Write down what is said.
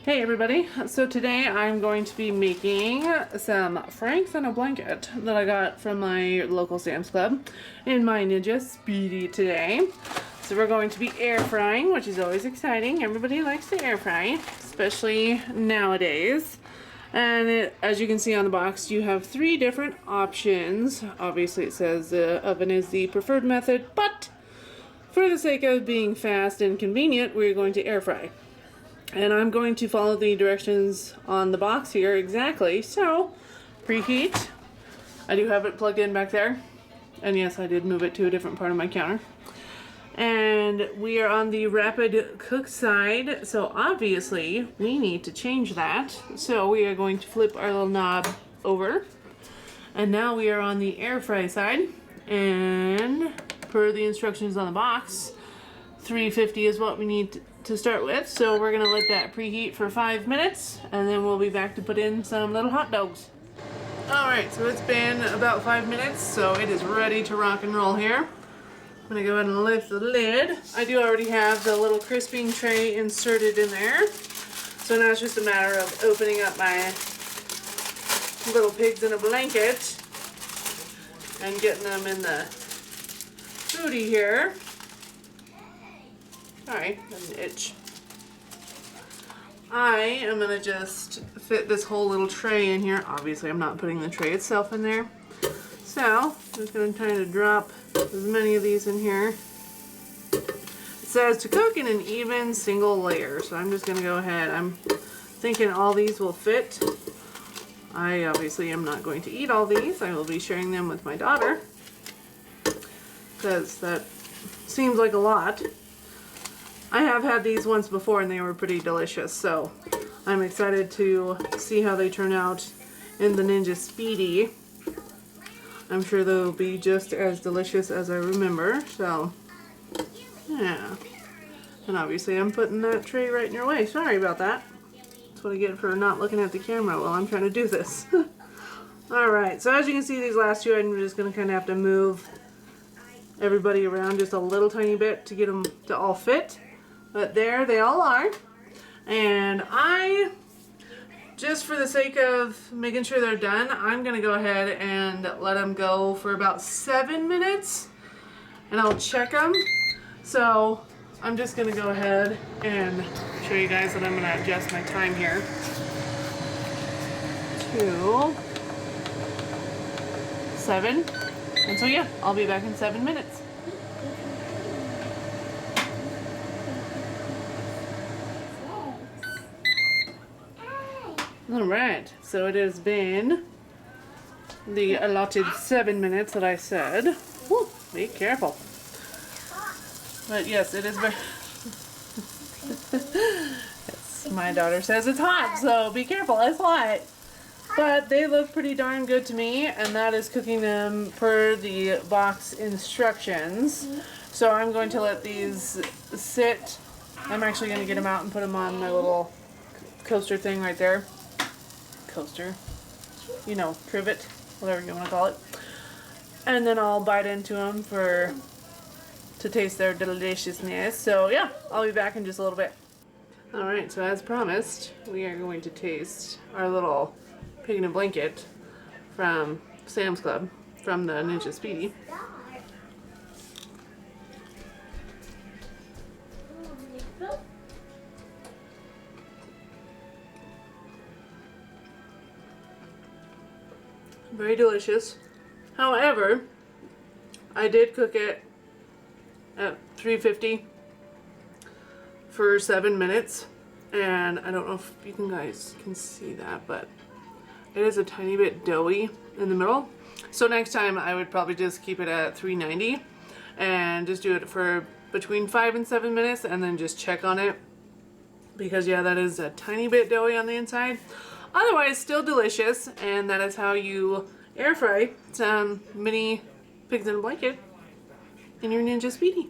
Hey everybody, so today I'm going to be making some franks on a blanket that I got from my local Sam's Club in my Ninja Speedi today. So we're going to be air frying, which is always exciting. Everybody likes to air fry, especially nowadays. And as you can see on the box, you have 3 different options. Obviously it says the oven is the preferred method, but for the sake of being fast and convenient, we're going to air fry. And I'm going to follow the directions on the box here exactly. So, preheat. I do have it plugged in back there. And yes, I did move it to a different part of my counter. And we are on the rapid cook side. So obviously, we need to change that. So we are going to flip our little knob over. And now we are on the air fry side. And per the instructions on the box, 350 is what we need to start with. So we're gonna let that preheat for 5 minutes and then we'll be back to put in some little hot dogs. Alright, so it's been about 5 minutes, so it is ready to rock and roll here. I'm gonna go ahead and lift the lid. I do already have the little crisping tray inserted in there. So now it's just a matter of opening up my little pigs in a blanket and getting them in the foodie here. Sorry, that's an itch. I am going to just fit this whole little tray in here. Obviously, I'm not putting the tray itself in there. So, I'm just going to try to drop as many of these in here. It says to cook in an even single layer. So I'm just going to go ahead. I'm thinking all these will fit. I obviously am not going to eat all these. I will be sharing them with my daughter, because that seems like a lot. I have had these once before and they were pretty delicious, so I'm excited to see how they turn out in the Ninja Speedi. I'm sure they'll be just as delicious as I remember, so yeah. And obviously I'm putting that tray right in your way. Sorry about that. That's what I get for not looking at the camera while I'm trying to do this. Alright, so as you can see, these last two I'm just going to kind of have to move everybody around just a little tiny bit to get them to all fit. But there they all are. And I, just for the sake of making sure they're done, I'm going to go ahead and let them go for about 7 minutes. And I'll check them. So I'm just going to go ahead and show you guys that I'm going to adjust my time here to 7. And so yeah, I'll be back in 7 minutes. Alright, so it has been the allotted 7 minutes that I said. Whew, be careful. But yes, it is very... Yes, my daughter says it's hot, so be careful, it's hot. But they look pretty darn good to me, and that is cooking them per the box instructions. So I'm going to let these sit. I'm actually going to get them out and put them on my little coaster thing right there. Coaster, you know, trivet, whatever you want to call it, and then I'll bite into them to taste their deliciousness. So yeah, I'll be back in just a little bit. Alright, so as promised, we are going to taste our little pig in a blanket from Sam's Club, from the Ninja Speedi. Very delicious. However, I did cook it at 350 for 7 minutes, and I don't know if you guys can see that, but it is a tiny bit doughy in the middle. So next time I would probably just keep it at 390 and just do it for between 5 and 7 minutes and then just check on it, because yeah, that is a tiny bit doughy on the inside. Otherwise, still delicious, and that is how you air fry some mini pigs in a blanket in your Ninja Speedi.